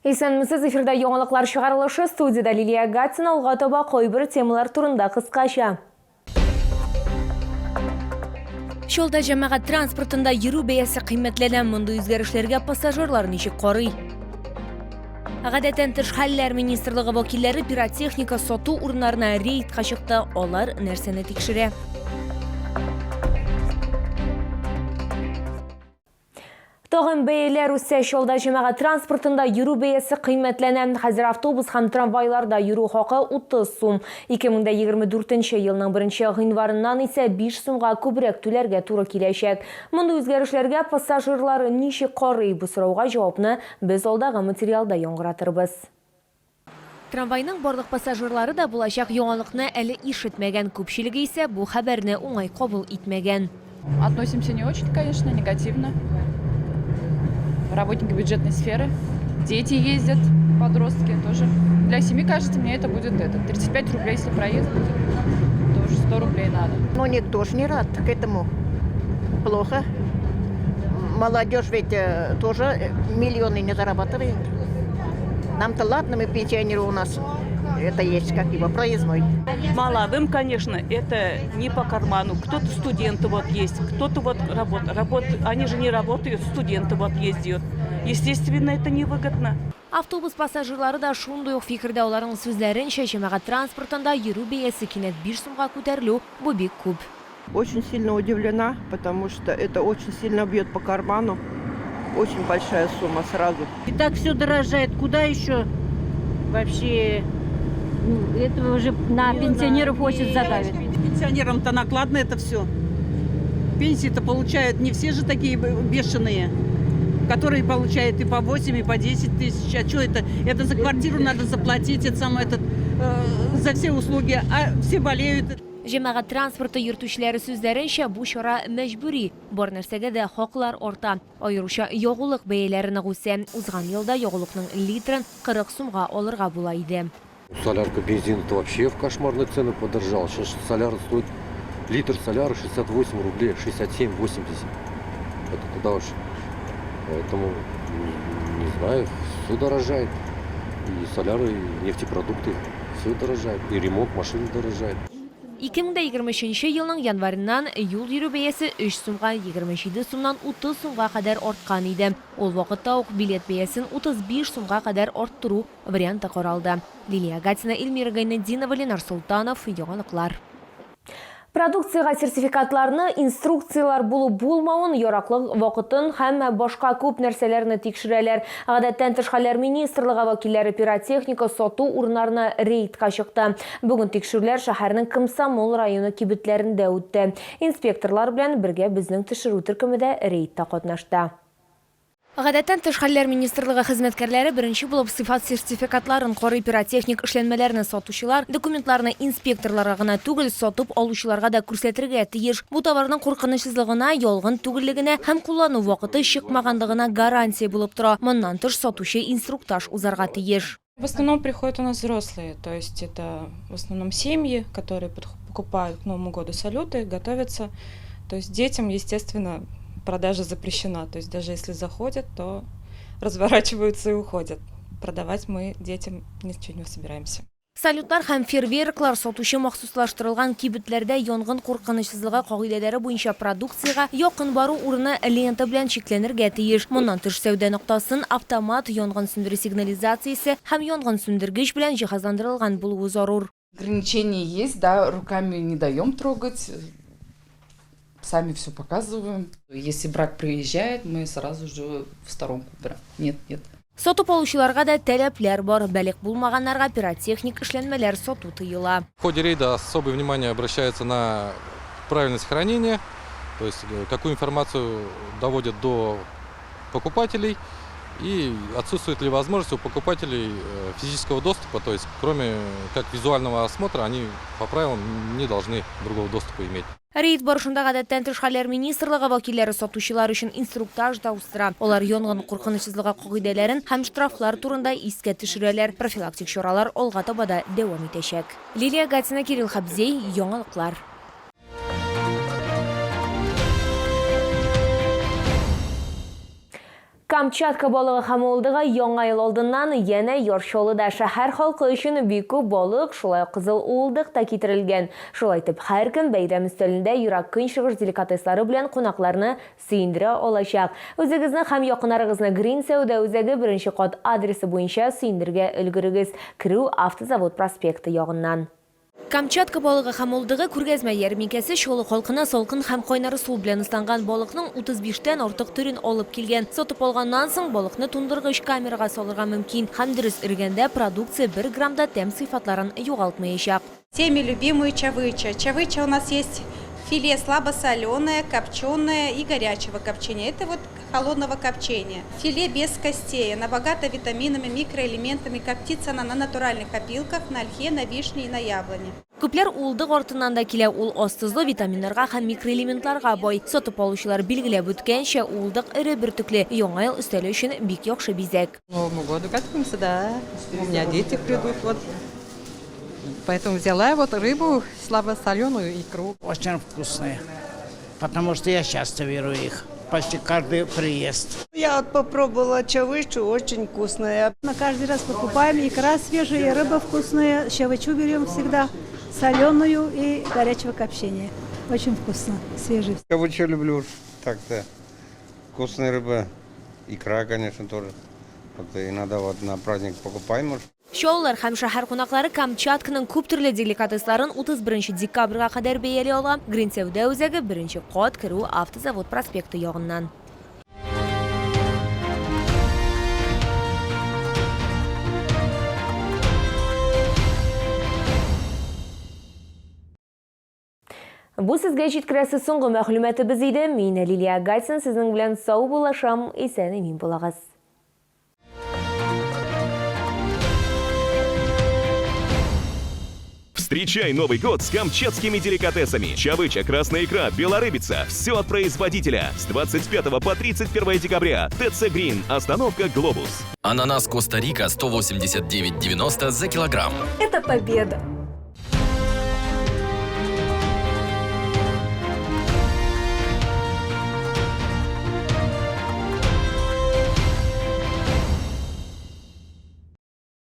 Esenmisiz, эфирда яңалыклар чыгарылышы, студияда Лилия Гатина, алга таба койбир темалар турында кыскача. Жолда жамаат транспортында йөрү бәясе кыйммәтләнә, мондай үзгәрешләргә пассажирлар ничек карый? Гадәттән тыш хәлләр министрлыгы вәкилләре пиротехника сату урыннарына рейдка чыкты. Алар нәрсәне тикшерә? Тагын бәяләр үсә, жолда җәмәгать транспортында йөрү бәясе кыйммәтләнә. Хәзер автобус һәм трамвайларда йөрү хакы 30 сум. 2024 елның 1 гыйнварыннан исә 5 сумга күбрәк түләргә туры киләчәк. Мондай үзгәрешләргә пассажирлар ничек карый? Бу сорауга җавапны без алдагы материалда яңгыратырбыз. Трамвайның барлык пассажирлары да булачак яңалыкны әле ишетмәгән, күпчелеге исә бу хәбәрне уңай кабул итмәгән. Относимся не очень, конечно, негативно. Работники бюджетной сферы, дети ездят, подростки тоже. Для семьи, кажется, мне это будет 35 рублей, если проезд будет, то уже 100 рублей надо. Но никто же не рад к этому. Плохо. Молодежь ведь тоже миллионы не зарабатывает. Нам-то ладно, мы пенсионеры у нас. Это есть как его проездной. Молодым, конечно, это не по карману. Кто-то студенты вот есть, кто-то вот работает. Они же не работают, студенты вот ездят. Естественно, это невыгодно. Автобус пассажирлары да шундый ук фикердә, аларның сүзләренчә, җәмәгать транспортында йөрү бәясе кинәт 5 сумга күтәрелү бу бик күп. Очень сильно удивлена, потому что это очень сильно бьет по карману. Очень большая сумма сразу. И так все дорожает. Куда еще вообще? Это уже на пенсионеров очень задавит. Пенсионерам-то накладно это все. Пенсии-то получают не все же такие бешеные, которые получают и по 8, и по 10 тысяч. А что это? Это за квартиру надо заплатить, за все услуги, а все болеют. Җәмәгать транспорты йөртүчеләре сүзләренчә, бу чара мәҗбүри. Бар нәрсәгә дә хаклар арта. Аеруча ягулык бәяләре үсә. Узган елда ягулыкның литрын 40 сумга алырга була иде. Солярка, бензин-то вообще в кошмарные цены подорожал. Сейчас соляр стоит, литр соляра 68 рублей, 67, 80. Это куда уж. Поэтому, не знаю, все дорожает. И соляр, и нефтепродукты, все дорожает. И ремонт машин дорожает. 2023 елның январыннан юл йөрү бәясе 3 сумга 27 сумнан 30 сумга кадәр арткан иде. Ул вакытта ук билет бәясен 35 сумга кадәр арттыру варианты каралды. Лилия Гатина, Эльмира Гайнетдинова, Ленар Султанов, яңалыклар. Продукцияга сертификатларны, инструкциялар булу-булмавын, яраклык вакытын һәм башка күп нәрсәләрне тикшерәләр. Гадәттән тыш хәлләр министрлыгы вәкилләре пиротехника сату урыннарына рейдка чыкты. Бүген тикшерүләр шәһәрнең Комсомол районы кибетләрендә үтте. Инспекторлар белән бергә безнең төшерү төркемендә рейдта катнашты. Гадәттән тыш хәлләр министрлыгы хезмәткәрләре беренче булып сыйфат сертификатларын карый, пиротехник эшләнмәләрне сатучылар документларны инспекторларга гына түгел, сатып алучыларга да күрсәтергә тиеш. Бу товарның куркынычсызлыгына, ялгын түгеллегенә һәм куллану вакыты чыкмагандыгына гарантия булып тора. Моннан тыш сатучы инструктаж узарга тиеш. В основном приходят у нас взрослые, то есть это в основном семьи, которые покупают к Новому году салюты, готовятся. То есть детям, естественно, продажа запрещена, то есть даже если заходят, то разворачиваются и уходят. Продавать мы детям ничего не собираемся. Салютлар һәм фейерверклар сатучы махсуслаштырылган кибетләрдә янгын куркынычсызлыгы кагыйдәләре буенча продукцияга якын бару урыны лента белән чикләнергә тиеш. Моннан тыш сәүдә ноктасын автомат янгын сүндерү сигнализациясе һәм янгын сүндергеч белән җиһазландырылган булуы зарур. Ограничения есть, да, руками не даем трогать. Сами все показываем. Если брак приезжает, мы сразу же в сторонку убираем. Нет. Сатып алучыларга да таләпләр бар. Бәлик булмаганнарга пиротехник эшләнмәләр сату тыела. В ходе рейда особое внимание обращается на правильность хранения, то есть какую информацию доводят до покупателей и отсутствует ли возможность у покупателей физического доступа, то есть кроме как визуального осмотра они по правилам не должны другого доступа иметь. Рейд барышында гадәттән тыш хәлләр министрлыгы вәкилләре сатучылар өчен инструктаж да уздыра. Алар янгын куркынычсызлыгы кагыйдәләрен һәм штрафлар турында искә төшерәләр. Профилактик чаралар алга таба да дәвам итәчәк. Лилия Гатина, Кирилл Хабзей, яңалыклар. Камчатка балыгы һәм улдыгы яңа ел алдыннан яна Яршолыда шәһәр халкы өчен бик күп балык, шулай кызыл улдык та китерелгән. Шулай итеп, һәр көн бәйрәм өстәлендә юрак көнчыгыш деликатеслары белән кунакларны сөендерә алачак. Үзегезне һәм якыннарыгызны Green Сәүдә үзәге 1-нче кат адресы буенча сөендергә өлгерегез. Кирү Автозавод проспекты ягыннан. Камчатка балыгы һәм улдыгы күргәзмә ярминкәсе Чолы халкына салкын һәм кайнары су белән ыстанган балыкның 35тән артык төрен алып килгән. Сатып алганнан соң балыкны тундыргыч камерага салырга мөмкин. Һәм дөрес иргәндә продукция 1 граммда тәм сыйфатларын югалтмаячак. Всеми любимую чавыча. Чавыча у нас есть филе слабосоленое, копченое и горячего копчения. Это вот холодного копчения. Филе без костей. Она богата витаминами, микроэлементами. Коптится она на натуральных опилках, на ольхе, на вишне и на яблоне. Күпләр улдык артыннан да килә, ул астызлы витаминнарга һәм микроэлементларга бай. Сатып алучылар билгеләп үткәнчә, улдык ире бөртекле, яңа ел өстәле өчен бик яхшы бизәк. К Новому году готовимся, да. У меня дети придут, вот. Поэтому взяла вот рыбу, слабосоленую икру. Очень вкусные, потому что я часто беру их, почти каждый приезд. Я вот попробовала чавычу, очень вкусная. На каждый раз покупаем икра свежая, рыба вкусная, чавычу берем всегда, соленую и горячего копчения. Очень вкусно, свежий. Чавычу люблю, так-то. Вкусная рыба, икра, конечно, тоже. Вот иногда вот на праздник покупаем. Шоулар һәм шәһәр кунаклары Камчатканың күп төрле деликатесларын 31 декабрьгә кадәр бәяли ала. Green Сәүдә үзәге 1-нче кат Кирү Автозавод проспекты ягыннан. Бу сезгә җиткерәсе соңгы мәгълүматыбыз иде. Мин Лилия Гайсин, сезнең белән сау булашам, исән имин булагыз. Встречай Новый год с камчатскими деликатесами. Чавыча, красная икра, белорыбица. Все от производителя. С 25 по 31 декабря. ТЦ Грин. Остановка Глобус. Ананас Коста-Рика 189,90 за килограмм. Это победа.